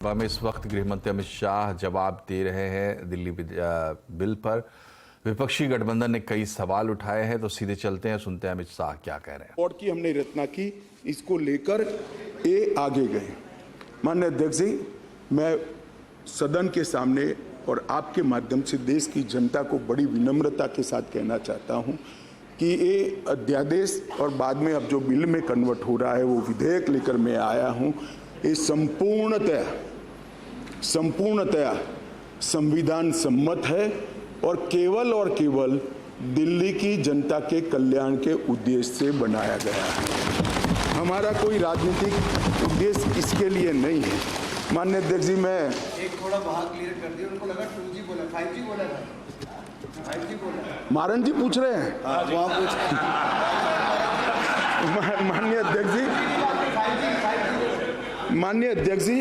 में इस वक्त गृह मंत्री अमित शाह जवाब दे रहे हैं दिल्ली बिल पर। विपक्षी गठबंधन ने कई सवाल उठाए हैं, तो सीधे चलते हैं, सुनते हैं अमित शाह क्या कह रहे हैं। बोर्ड की हमने रचना की, इसको लेकर ये आगे गए। माननीय अध्यक्ष जी, मैं सदन के सामने और आपके माध्यम से देश की जनता को बड़ी विनम्रता के साथ कहना चाहता हूं कि ये अध्यादेश और बाद में अब जो बिल में कन्वर्ट हो रहा है वो विधेयक लेकर मैं आया हूं, ये संपूर्णतया संविधान सम्मत है और केवल दिल्ली की जनता के कल्याण के उद्देश्य से बनाया गया है। हमारा कोई राजनीतिक उद्देश्य इसके लिए नहीं है। माननीय अध्यक्ष जी, मैं एक थोड़ा बाहर क्लियर कर दिया, उनको लगा 2G बोला, 5G बोला था, 5G बोला। मारन जी पूछ रहे हैं, वहाँ पूछ। माननीय अध्यक्ष जी,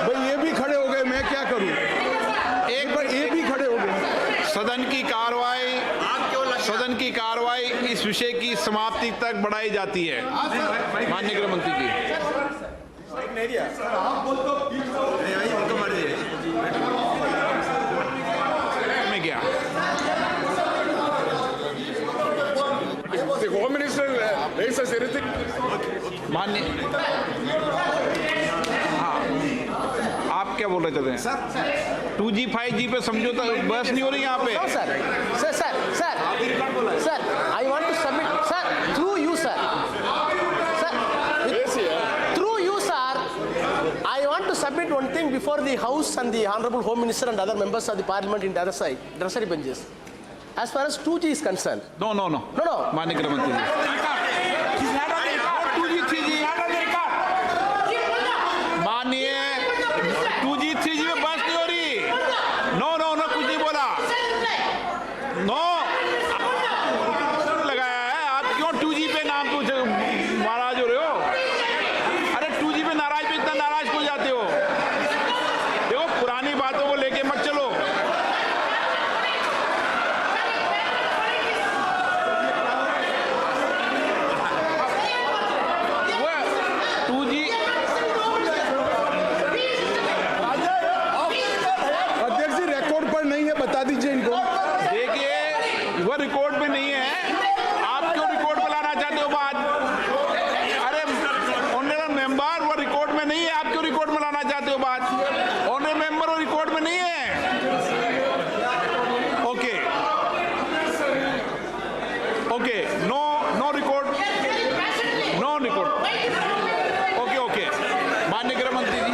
भाई ये भी खड़े हो गए, मैं क्या करूं? एक बार ये भी खड़े हो गए। सदन की कार्रवाई इस विषय की समाप्ति तक बढ़ाई जाती है। माननीय गृह मंत्री जी, मैं क्या होम मिनिस्टर माननीय, हाँ आप क्या बोल रहे थे? 2G 5G पे समझौता बहस नहीं हो रही यहाँ पे। Sir, I want to submit, sir, through you, sir. Through you, sir, I want to submit one thing before the House and the Honorable Home Minister and other members of the Parliament in the other side, adversary benches. As far as 2G is concerned. No. माननीय गृह मंत्री जी, माननीय 2G 3G में बहस नहीं हो रही। No कुछ नहीं बोला। नो लगाया है। आप क्यों 2G पे नाम पूछ नाराज हो रहे हो? अरे 2G पे नाराज पे इतना नाराज क्यों जाते हो? देखो, पुरानी बातों को लेके मत चलो। अध्यक्ष जी, रिकॉर्ड पर नहीं है, बता दीजिए इनको। देखिए, वह रिकॉर्ड में नहीं है। आप क्यों रिकॉर्ड में लाना चाहते हो बात? अरे ऑनरेबल मेंबर, वो रिकॉर्ड में नहीं है, आप क्यों रिकॉर्ड में लाना चाहते हो बात? ऑनरेबल मेंबर, वो रिकॉर्ड में नहीं है। Okay, no record, okay. माननीय गृह मंत्री ji,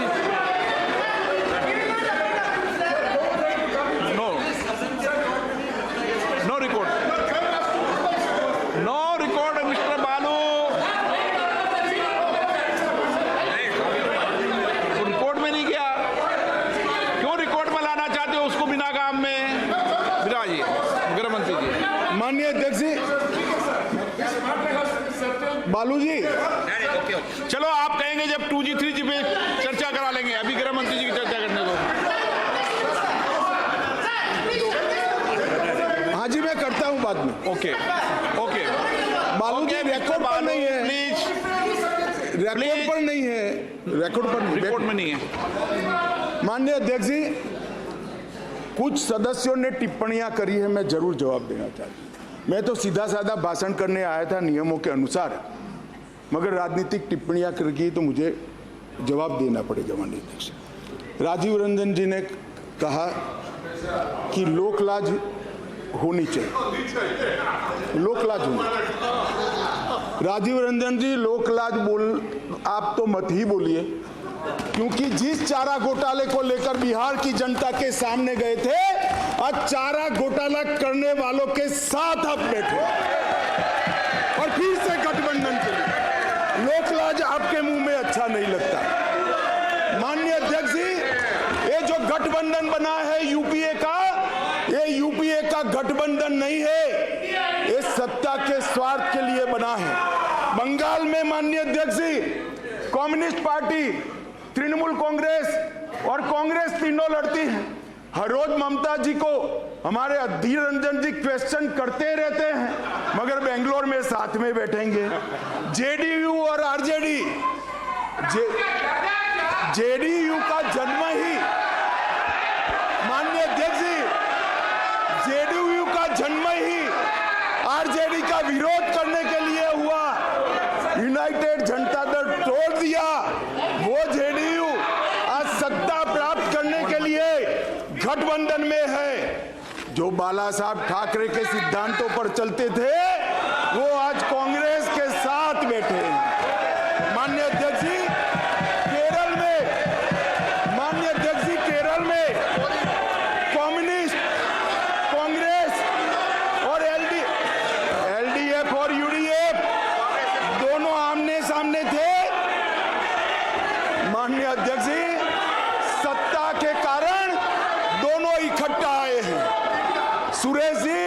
no record mister Balu. Record में नहीं किया, क्यों रिकॉर्ड में लाना चाहते हो उसको बिना काम में? विराजिए गृह मंत्री जी। माननीय अध्यक्ष जी, बालू जी, चलो आप कहेंगे जब 2G 3G पे चर्चा करा लेंगे, अभी गृह मंत्री जी की चर्चा करने दो। हाँ जी, मैं करता हूँ बाद में। ओके बालू जी, रिकॉर्ड पर नहीं है, प्लीज। रिकॉर्ड में नहीं है। माननीय अध्यक्ष जी, कुछ सदस्यों ने टिप्पणियां करी है, मैं जरूर जवाब देना चाहता हूं। मैं तो सीधा साधा भाषण करने आया था नियमों के अनुसार, मगर राजनीतिक टिप्पणियां कर की तो मुझे जवाब देना पड़ेगा। माननीय अध्यक्ष, राजीव रंजन जी ने कहा कि लोकलाज होनी चाहिए, लोकलाज होनी चाहिए। राजीव रंजन जी, लोकलाज आप तो मत ही बोलिए, क्योंकि जिस चारा घोटाले को लेकर बिहार की जनता के सामने गए थे, आज चारा घोटाला करने वालों के साथ आप बैठे और फिर से गठबंधन के लिए। लोकलाज आपके मुंह में अच्छा नहीं लगता। माननीय अध्यक्ष जी, ये जो गठबंधन बना है यूपीए का, ये यूपीए का गठबंधन नहीं है, ये सत्ता के स्वार्थ के लिए बना है। बंगाल में माननीय अध्यक्ष जी, कम्युनिस्ट पार्टी, तृणमूल कांग्रेस और कांग्रेस तीनों लड़ती हैं। हर रोज ममता जी को हमारे अधीर रंजन जी क्वेश्चन करते रहते हैं, मगर बेंगलोर में साथ में बैठेंगे। जेडीयू और आरजेडी, जेडीयू का जन्म ही, माननीय अध्यक्ष जी, जेडीयू का जन्म ही आरजेडी का विरोध करने के लिए हुआ। यूनाइटेड जनता दल तोड़ दिया, वो जेडीयू आज सत्ता प्राप्त करने के लिए गठबंधन में है। जो बाला साहब ठाकरे के सिद्धांतों पर चलते थे वो आज कांग्रेस के साथ बैठे हैं। माननीय अध्यक्ष जी, केरल में, माननीय अध्यक्ष जी, केरल में कम्युनिस्ट, कांग्रेस और एलडीएफ और यूडीएफ दोनों आमने सामने थे। माननीय अध्यक्ष जी, सत्ता के कारण दोनों इकट्ठा आए हैं। सुरेश जी,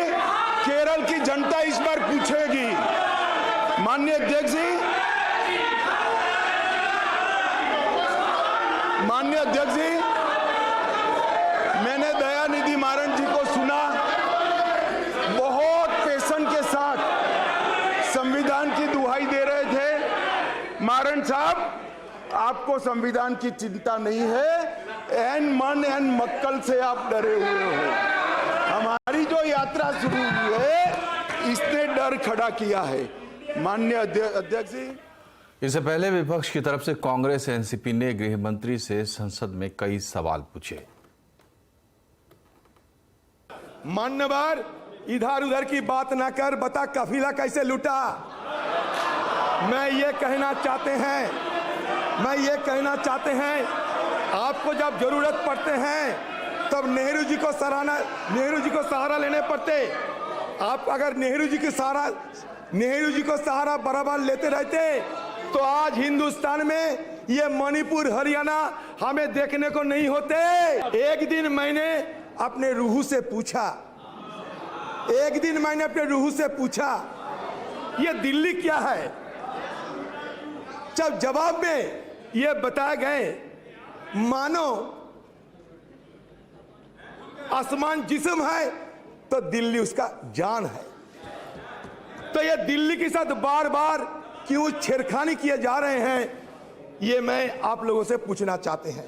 केरल की जनता इस बार पूछेगी। माननीय अध्यक्ष जी, माननीय अध्यक्ष जी, मैंने दयानिधि मारन जी को सुना, बहुत पैशन के साथ संविधान की दुहाई दे रहे थे। मारन साहब, आपको संविधान की चिंता नहीं है, एन मन एन मक्कल से आप डरे हुए हो। हमारी जो यात्रा शुरू हुई है इसने डर खड़ा किया है। माननीय अध्यक्ष जी, इससे पहले विपक्ष की तरफ से कांग्रेस एनसीपी ने गृह मंत्री से संसद में कई सवाल पूछे। मान्यवर, इधर उधर की बात ना कर, बता कफिला कैसे लूटा। मैं ये कहना चाहते हैं, आपको जब जरूरत पड़ते हैं तब नेहरू जी को सहारा लेने पड़ते। आप अगर नेहरू जी को सहारा बराबर लेते रहते तो आज हिंदुस्तान में ये मणिपुर, हरियाणा हमें देखने को नहीं होते। एक दिन मैंने अपने रूह से पूछा ये दिल्ली क्या है। जब जवाब में ये बताए गए मानो आसमान जिस्म है तो दिल्ली उसका जान है। तो ये दिल्ली के साथ बार बार क्यों छेड़खानी किए जा रहे हैं, ये मैं आप लोगों से पूछना चाहते हैं।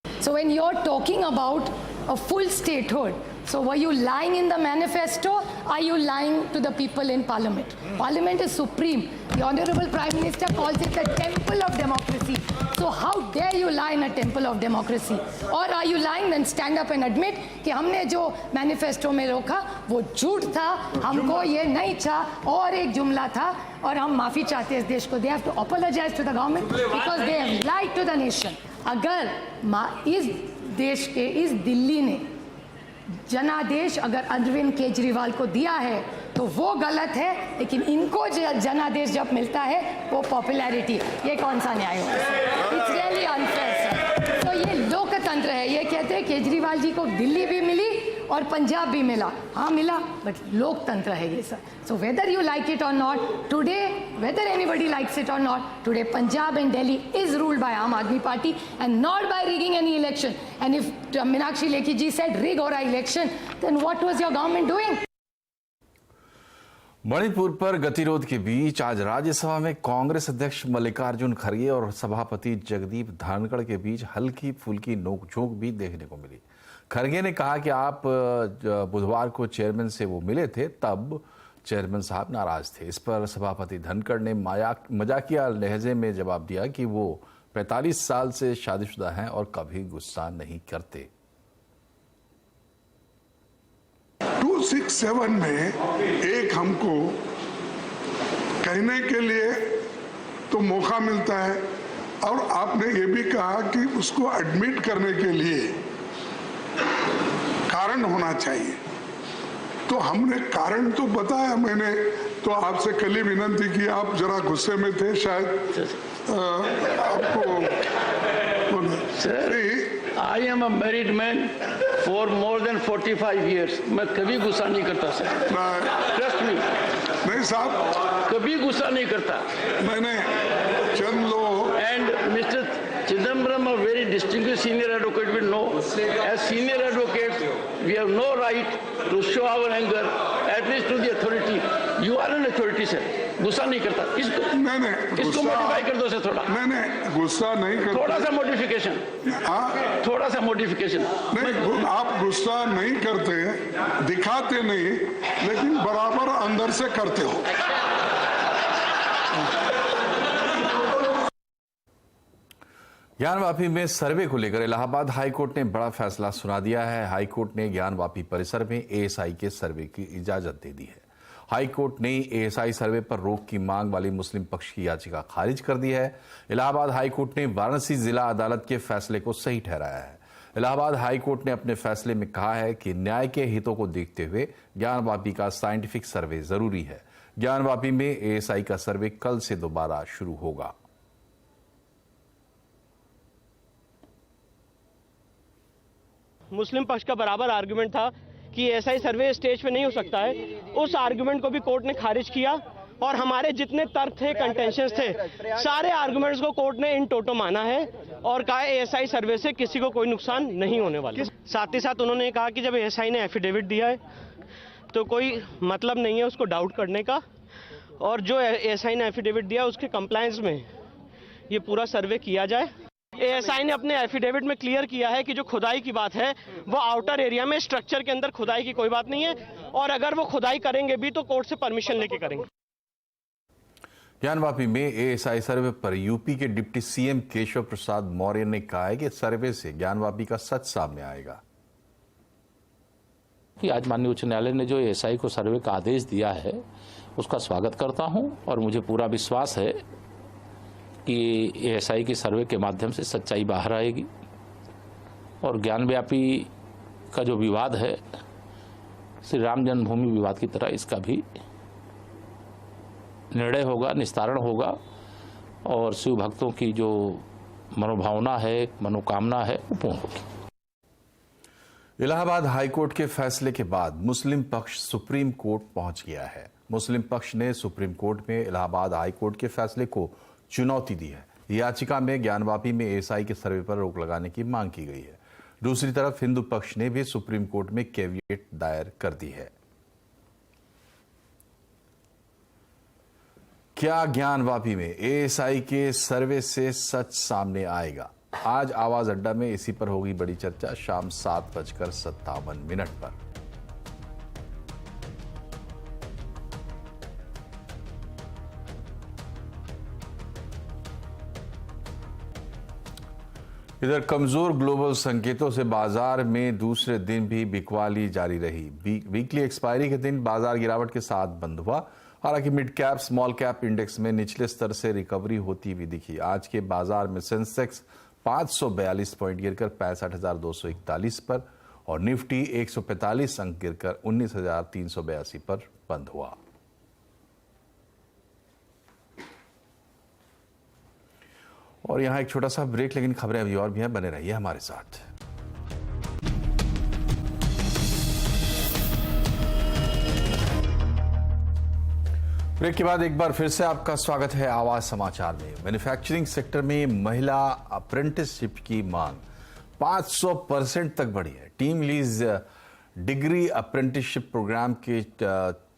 So when you're talking about a full statehood, so were you lying in the manifesto? Are you lying to the people in Parliament? Parliament is supreme. The Honorable Prime Minister calls it the temple of democracy. So how dare you lie in a temple of democracy? Or are you lying? Then stand up and admit कि हमने जो manifesto में रोका वो झूठ था, हमको ये नहीं था, और एक जुमला था, और हम माफ़ी चाहते हैं इस देश को। They have to apologize to the government because they have lied to the nation. अगर इस देश के, इस दिल्ली ने जनादेश अगर अरविंद केजरीवाल को दिया है तो वो गलत है, लेकिन इनको जनादेश जब मिलता है वो पॉपुलैरिटी, ये कौन सा न्याय होगा? It's really unfair sir. तो ये लोकतंत्र है। ये कहते हैं केजरीवाल जी को दिल्ली भी मिली और पंजाब भी मिला, हाँ मिला, बट लोकतंत्र है ये sir. So whether you like it or not, today whether anybody likes it or not, today Punjab and Delhi is ruled by Aam Aadmi Party and not by rigging any election. And if Meenakshi Lekhi ji said rig or election, then what was your government doing? Manipur पर गतिरोध के बीच आज राज्यसभा में कांग्रेस अध्यक्ष मल्लिकार्जुन खड़गे और सभापति जगदीप धनखड़ के बीच हल्की फुल्की नोकझोंक भी देखने को मिली। खड़गे ने कहा कि आप बुधवार को चेयरमैन से वो मिले थे, तब चेयरमैन साहब नाराज थे। इस पर सभापति धनखड़ ने मजाकिया लहजे में जवाब दिया कि वो 45 साल से शादीशुदा हैं और कभी गुस्सा नहीं करते। 267 में एक हमको कहने के लिए तो मौका मिलता है, और आपने ये भी कहा कि उसको एडमिट करने के लिए कारण होना चाहिए। तो हमने कारण तो बताया। मैंने तो आपसे कल ही विनती की, आप जरा गुस्से में थे शायद, आपको I am a married man for more than 45 years. मैं कभी गुस्सा नहीं करता सर। Trust me. नहीं साहब, कभी गुस्सा नहीं करता। मैंने चंद लोग And Mr. Chidambaram, a very distinguished senior advocate, will know. As senior advocates, we have no right to show our anger, at least to the authority. You are an authority, sir. गुस्सा नहीं करता इसको इसको modify कर दो sir थोड़ा नहीं गुस्सा नहीं करता थोड़ा सा मॉडिफिकेशन थोड़ा सा मॉडिफिकेशन नहीं आप गुस्सा नहीं करते दिखाते नहीं लेकिन बराबर अंदर से करते हो ज्ञानवापी में सर्वे को लेकर इलाहाबाद हाईकोर्ट ने बड़ा फैसला सुना दिया है। हाईकोर्ट ने ज्ञानवापी परिसर में एएसआई के सर्वे की इजाजत दे दी है। हाईकोर्ट ने एएसआई सर्वे पर रोक की मांग वाली मुस्लिम पक्ष की याचिका खारिज कर दी है। इलाहाबाद हाईकोर्ट ने वाराणसी जिला अदालत के फैसले को सही ठहराया है। इलाहाबाद हाईकोर्ट ने अपने फैसले में कहा है कि न्याय के हितों को देखते हुए ज्ञानवापी का साइंटिफिक सर्वे जरूरी है। ज्ञानवापी में एएसआई का सर्वे कल से दोबारा शुरू होगा। मुस्लिम पक्ष का बराबर आर्गुमेंट था कि एएसआई सर्वे स्टेज पे नहीं हो सकता है। उस आर्गुमेंट को भी कोर्ट ने खारिज किया और हमारे जितने तर्क थे, कंटेंशंस थे, सारे आर्गुमेंट्स को कोर्ट ने इन टोटो माना है और कहा एएसआई सर्वे से किसी को कोई नुकसान नहीं होने वाला। साथ ही साथ उन्होंने कहा कि जब एएसआई ने एफिडेविट दिया है तो कोई मतलब नहीं है उसको डाउट करने का, और जो एएसआई ने एफिडेविट दिया उसके कंप्लायंस में ये पूरा सर्वे किया जाए। एएसआई ने अपने एफिडेविट में क्लियर किया है कि जो खुदाई की बात है वो आउटर एरिया में स्ट्रक्चर के अंदर खुदाई की कोई बात नहीं है, और अगर वो खुदाई करेंगे भी तो कोर्ट से परमिशन लेके करेंगे। ज्ञानवापी में एएसआई सर्वे पर यूपी के डिप्टी सीएम केशव प्रसाद मौर्य ने कहा है कि सर्वे से ज्ञानवापी का सच सामने आएगा। कि आज माननीय उच्च न्यायालय ने जो एएसआई को सर्वे का आदेश दिया है उसका स्वागत करता हूं, और मुझे पूरा विश्वास है कि एएसआई के सर्वे के माध्यम से सच्चाई बाहर आएगी और ज्ञानव्यापी का जो विवाद है श्री राम जन्मभूमि विवाद की तरह इसका भी निर्णय होगा, निस्तारण होगा, और शिव भक्तों की जो मनोभावना है, मनोकामना है, वो पूर्ण होगी। इलाहाबाद हाईकोर्ट के फैसले के बाद मुस्लिम पक्ष सुप्रीम कोर्ट पहुंच गया है। मुस्लिम पक्ष ने सुप्रीम कोर्ट में इलाहाबाद हाईकोर्ट के फैसले को चुनौती दी है। याचिका में ज्ञानवापी में एएसआई के सर्वे पर रोक लगाने की मांग की गई है। दूसरी तरफ हिंदू पक्ष ने भी सुप्रीम कोर्ट में कैविएट दायर कर दी है। क्या ज्ञानवापी में एएसआई के सर्वे से सच सामने आएगा? आज आवाज अड्डा में इसी पर होगी बड़ी चर्चा शाम 7:57 पर। इधर कमजोर ग्लोबल संकेतों से बाजार में दूसरे दिन भी बिकवाली जारी रही। वीकली एक्सपायरी के दिन बाजार गिरावट के साथ बंद हुआ। हालांकि mid cap small cap index में निचले स्तर से रिकवरी होती हुई दिखी। आज के बाजार में सेंसेक्स 542 पॉइंट गिरकर 65,241 पर और निफ्टी 145 अंक गिरकर 19,382 पर बंद हुआ। और यहां एक छोटा सा ब्रेक, लेकिन खबरें अभी और भी हैं, बने रहिए हमारे साथ। ब्रेक के बाद एक बार फिर से आपका स्वागत है आवाज समाचार में। मैन्युफैक्चरिंग सेक्टर में महिला अप्रेंटिसशिप की मांग 500% तक बढ़ी है। Team lease degree apprenticeship programme के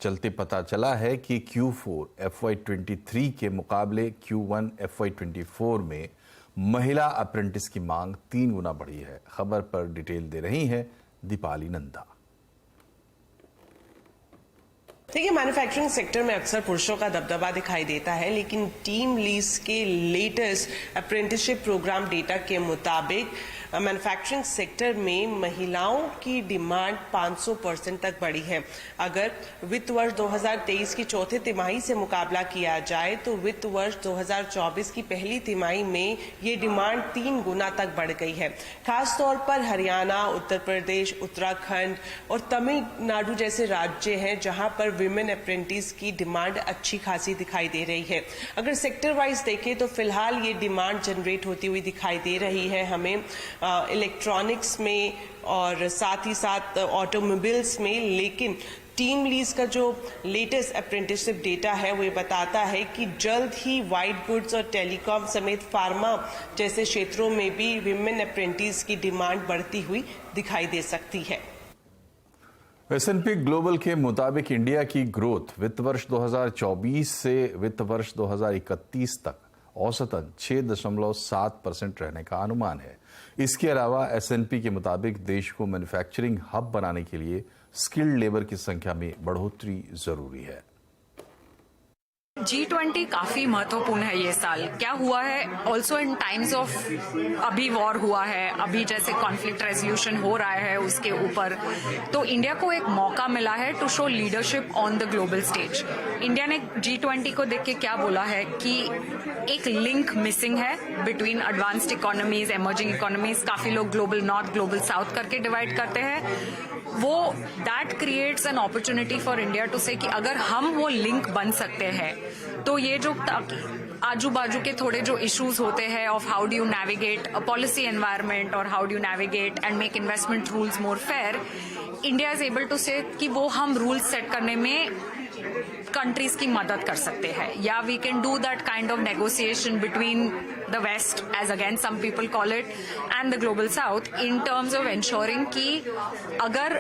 चलते पता चला है कि Q4 FY23 के मुकाबले Q1 FY24 में महिला अप्रेंटिस की मांग 3 गुना बढ़ी है। खबर पर डिटेल दे रही हैं दीपाली नंदा। देखिए, मैन्युफैक्चरिंग सेक्टर में अक्सर पुरुषों का दबदबा दिखाई देता है, लेकिन टीम लीज के लेटेस्ट अप्रेंटिसशिप प्रोग्राम डेटा के मुताबिक मैन्युफैक्चरिंग सेक्टर में महिलाओं की डिमांड 500% तक बढ़ी है। अगर वित्त वर्ष 2023 की चौथे तिमाही से मुकाबला किया जाए तो वित्त वर्ष 2024 की पहली तिमाही में ये डिमांड 3 गुना तक बढ़ गई है। खासतौर पर हरियाणा, उत्तर प्रदेश, उत्तराखंड और तमिलनाडु जैसे राज्य हैं जहां पर विमेन अप्रेंटिस की डिमांड अच्छी खासी दिखाई दे रही है। अगर सेक्टर वाइज देखें तो फिलहाल ये डिमांड जनरेट होती हुई दिखाई दे रही है हमें इलेक्ट्रॉनिक्स में और साथ ही साथ ऑटोमोबाइल्स में, लेकिन टीम लीज का जो लेटेस्ट अप्रेंटिसशिप डेटा है वो ये बताता है कि जल्द ही व्हाइट गुड्स और टेलीकॉम समेत फार्मा जैसे क्षेत्रों में भी विमेन अप्रेंटिस की डिमांड बढ़ती हुई दिखाई दे सकती है। S&P ग्लोबल के मुताबिक इंडिया की ग्रोथ वित्त वर्ष 2024 से वित्त वर्ष 2031 तक औसतन 6.7% रहने का अनुमान है। इसके अलावा S&P के मुताबिक देश को मैन्युफैक्चरिंग हब बनाने के लिए स्किल्ड लेबर की संख्या में बढ़ोतरी जरूरी है। G20 काफी महत्वपूर्ण है ये साल। क्या हुआ है ऑल्सो इन टाइम्स ऑफ, अभी वॉर हुआ है, अभी जैसे कॉन्फ्लिक्ट रेजोल्यूशन हो रहा है उसके ऊपर, तो इंडिया को एक मौका मिला है to show leadership on the global stage. India ने G20 को देख के क्या बोला है कि एक लिंक मिसिंग है between advanced economies, emerging economies. काफी लोग ग्लोबल नॉर्थ, ग्लोबल साउथ करके डिवाइड करते हैं। वो that creates an opportunity for India to say कि अगर हम वो लिंक बन सकते हैं तो ये जो आजू बाजू के थोड़े जो इश्यूज होते हैं of how do you navigate a policy environment और how do you navigate and make investment rules more fair, India is able to say कि वो हम रूल्स सेट करने में कंट्रीज की मदद कर सकते हैं, या we can do that kind of negotiation between the West, as again some people call it, and the global South, in terms of ensuring कि अगर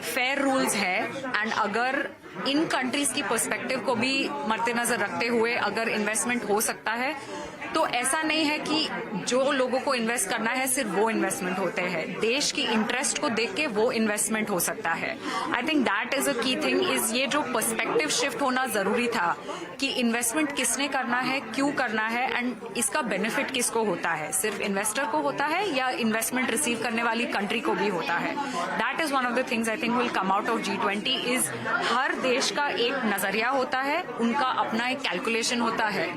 फेयर रूल्स है एंड अगर इन कंट्रीज की पर्सपेक्टिव को भी मद्देनजर रखते हुए अगर इन्वेस्टमेंट हो सकता है, तो ऐसा नहीं है कि जो लोगों को इन्वेस्ट करना है सिर्फ वो इन्वेस्टमेंट होते हैं। देश की इंटरेस्ट को देख के वो इन्वेस्टमेंट हो सकता है। I think that is a key thing, is ये जो पर्सपेक्टिव शिफ्ट होना जरूरी था कि इन्वेस्टमेंट किसने करना है, क्यों करना है एंड इसका बेनिफिट किसको होता है, सिर्फ इन्वेस्टर को होता है या इन्वेस्टमेंट रिसीव करने वाली कंट्री को भी होता है। That is one of the things I think will come out of G20 is हर देश का एक नजरिया होता है, उनका अपना एक कैलकुलेशन होता है।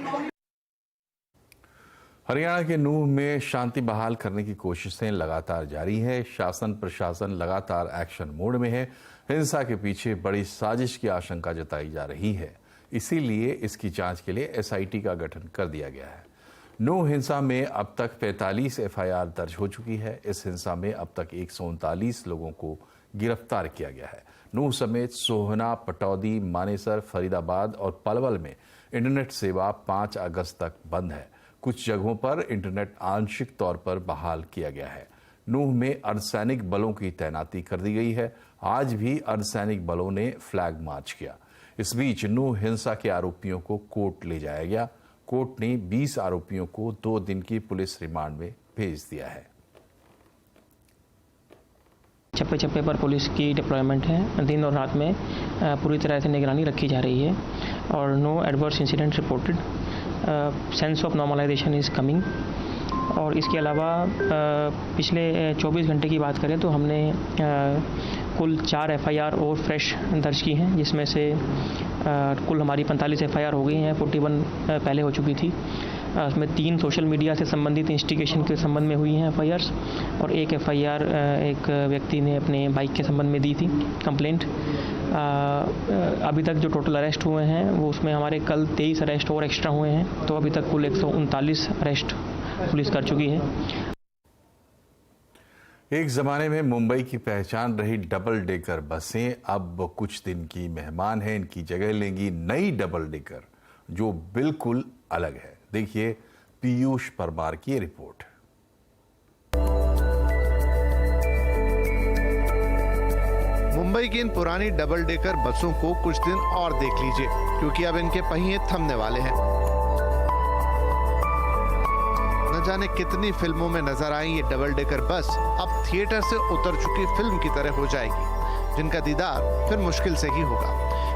हरियाणा के नूंह में शांति बहाल करने की कोशिशें लगातार जारी है। शासन प्रशासन लगातार एक्शन मोड में है। हिंसा के पीछे बड़ी साजिश की आशंका जताई जा रही है, इसीलिए इसकी जांच के लिए SIT का गठन कर दिया गया है। नूंह हिंसा में अब तक 45 FIR दर्ज हो चुकी है। इस हिंसा में अब तक 139 लोगों को गिरफ्तार किया गया है। नूंह समेत सोहना, पटौदी, मानेसर, फरीदाबाद और पलवल में इंटरनेट सेवा 5 अगस्त तक बंद है। कुछ जगहों पर इंटरनेट आंशिक तौर पर बहाल किया गया है। नूंह में अर्धसैनिक बलों की तैनाती कर दी गई है। आज भी अर्धसैनिक बलों ने फ्लैग मार्च किया। इस बीच नूंह हिंसा के आरोपियों को कोर्ट ले जाया गया। कोर्ट ने 20 आरोपियों को 2 दिन की पुलिस रिमांड में भेज दिया है। चप्पे चप्पे पर पुलिस की डिप्लॉयमेंट है। दिन और रात में पूरी तरह से निगरानी रखी जा रही है और no adverse incident reported. Sense of normalisation is coming. और इसके अलावा पिछले 24 घंटे की बात करें तो हमने कुल 4 FIR और फ्रेश दर्ज की हैं, जिसमें से कुल हमारी 45 FIR हो गई हैं। 41 पहले हो चुकी थी। उसमें 3 सोशल मीडिया से संबंधित इंस्टिगेशन के संबंध में हुई हैं FIRs और एक FIR एक व्यक्ति ने अपने बाइक के संबंध में दी थी कंप्लेंट। अभी तक जो टोटल अरेस्ट हुए हैं वो उसमें हमारे कल 23 अरेस्ट और एक्स्ट्रा हुए हैं, तो अभी तक कुल 139 अरेस्ट पुलिस कर चुकी है। एक जमाने में मुंबई की पहचान रही डबल डेकर बसें अब कुछ दिन की मेहमान हैं। इनकी जगह लेंगी नई डबल डेकर जो बिल्कुल अलग है। देखिए पीयूष परमार की रिपोर्ट। मुंबई की इन पुरानी डबल डेकर बसों को कुछ दिन और देख लीजिए, क्योंकि अब इनके पहिए थमने वाले हैं। न जाने कितनी फिल्मों में नजर आई ये डबल डेकर बस अब थिएटर से उतर चुकी फिल्म की तरह हो जाएगी, जिनका दीदार फिर मुश्किल से ही होगा।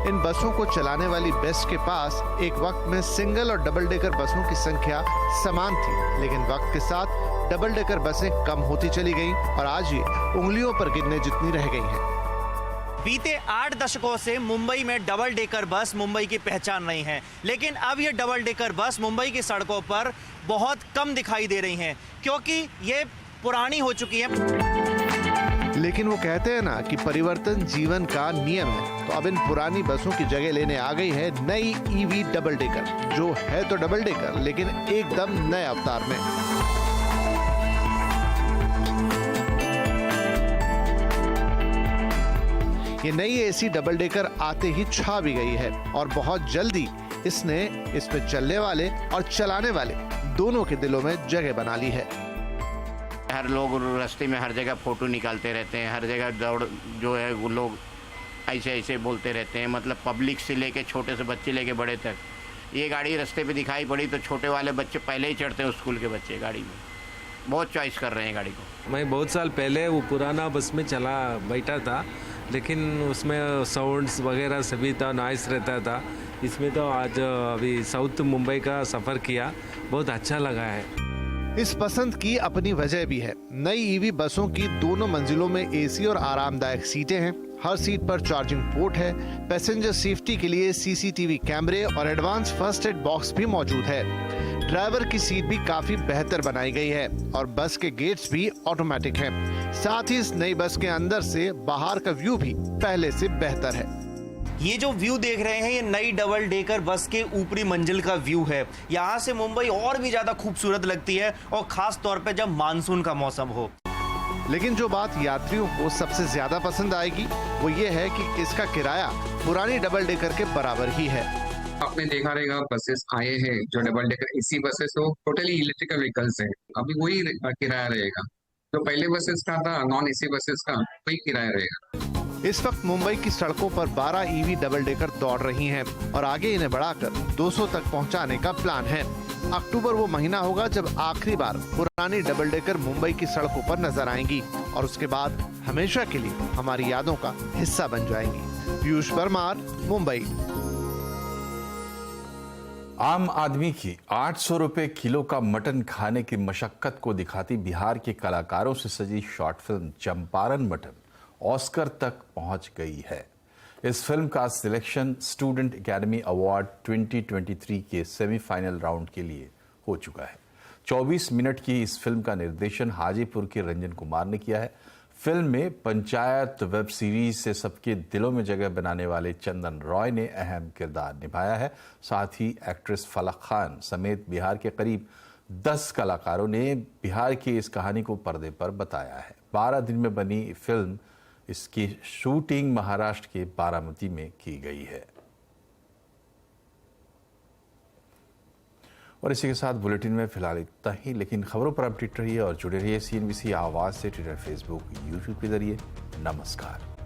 इन बसों को चलाने वाली बेस्ट के पास एक वक्त में सिंगल और डबल डेकर बसों की संख्या समान थी, लेकिन वक्त के साथ डबल डेकर बसें कम होती चली गईं और आज ये उंगलियों पर गिनने जितनी रह गई हैं। बीते 8 दशकों से मुंबई में डबल डेकर बस मुंबई की पहचान रही हैं, लेकिन अब ये डबल डेकर बस मुंबई की सड़कों पर बहुत कम दिखाई दे रही हैं, क्योंकि ये पुरानी हो चुकी हैं। लेकिन वो कहते हैं ना कि परिवर्तन जीवन का नियम है, तो अब इन पुरानी बसों की जगह लेने आ गई है नई EV डबल डेकर, जो है तो डबल डेकर लेकिन एकदम नए अवतार में। ये नई एसी डबल डेकर आते ही छा भी गई है और बहुत जल्दी इसने इसमें चलने वाले और चलाने वाले दोनों के दिलों में जगह बना ली है। हर लोग रास्ते में हर जगह फोटो निकालते रहते हैं, हर जगह दौड़ जो है वो लोग ऐसे ऐसे बोलते रहते हैं, मतलब पब्लिक से लेके छोटे से बच्चे लेके बड़े तक। ये गाड़ी रास्ते पे दिखाई पड़ी तो छोटे वाले बच्चे पहले ही चढ़ते हैं, स्कूल के बच्चे गाड़ी में बहुत चॉइस कर रहे हैं गाड़ी को। मैं बहुत साल पहले वो पुराना बस में चला बैठा था, लेकिन उसमें साउंड्स वगैरह सभी था, नॉइस रहता था। इसमें तो आज अभी साउथ मुंबई का सफ़र किया, बहुत अच्छा लगा है। इस पसंद की अपनी वजह भी है। नई ईवी बसों की दोनों मंजिलों में एसी और आरामदायक सीटें हैं। हर सीट पर चार्जिंग पोर्ट है। पैसेंजर सेफ्टी के लिए सीसीटीवी कैमरे और एडवांस फर्स्ट एड बॉक्स भी मौजूद है। ड्राइवर की सीट भी काफी बेहतर बनाई गई है और बस के गेट्स भी ऑटोमेटिक हैं। साथ ही इस नई बस के अंदर से बाहर का व्यू भी पहले से बेहतर है। ये जो व्यू देख रहे हैं ये नई डबल डेकर बस के ऊपरी मंजिल का व्यू है। यहाँ से मुंबई और भी ज्यादा खूबसूरत लगती है और खास तौर पे जब मानसून का मौसम हो। लेकिन जो बात यात्रियों को सबसे ज्यादा पसंद आएगी वो ये है कि इसका किराया पुरानी डबल डेकर के बराबर ही है। आपने देखा रहेगा बसेस आए हैं जो डबल डेकर एसी बसेस हो टोटली इलेक्ट्रिकल व्हीकल्स है, अभी वही किराया रहेगा। जो पहले बसेस का था नॉन एसी बसेस का वही किराया रहेगा। इस वक्त मुंबई की सड़कों पर 12 ईवी डबल डेकर दौड़ रही हैं और आगे इन्हें बढ़ाकर 200 तक पहुंचाने का प्लान है। अक्टूबर वो महीना होगा जब आखिरी बार पुरानी डबल डेकर मुंबई की सड़कों पर नजर आएंगी और उसके बाद हमेशा के लिए हमारी यादों का हिस्सा बन जाएंगी। पीयूष परमार, मुंबई। आम आदमी की 800 रुपए किलो का मटन खाने की मशक्कत को दिखाती बिहार के कलाकारों से सजी short film Champaran mutton Oscar तक पहुंच गई है। इस फिल्म का सिलेक्शन स्टूडेंट एकेडमी अवार्ड 2023 के सेमीफाइनल राउंड के लिए हो चुका है। 24 मिनट की इस फिल्म का निर्देशन हाजीपुर के रंजन कुमार ने किया है। फिल्म में पंचायत वेब सीरीज से सबके दिलों में जगह बनाने वाले चंदन रॉय ने अहम किरदार निभाया है। साथ ही एक्ट्रेस फलक खान समेत बिहार के करीब 10 कलाकारों ने बिहार की इस कहानी को पर्दे पर बताया है। 12 दिन में बनी फिल्म, इसकी शूटिंग महाराष्ट्र के बारामती में की गई है। और इसी के साथ बुलेटिन में फिलहाल इतना ही, लेकिन खबरों पर अपडेट रहिए और जुड़े रहिए CNBC आवाज से ट्विटर, फेसबुक, यूट्यूब के जरिए। नमस्कार।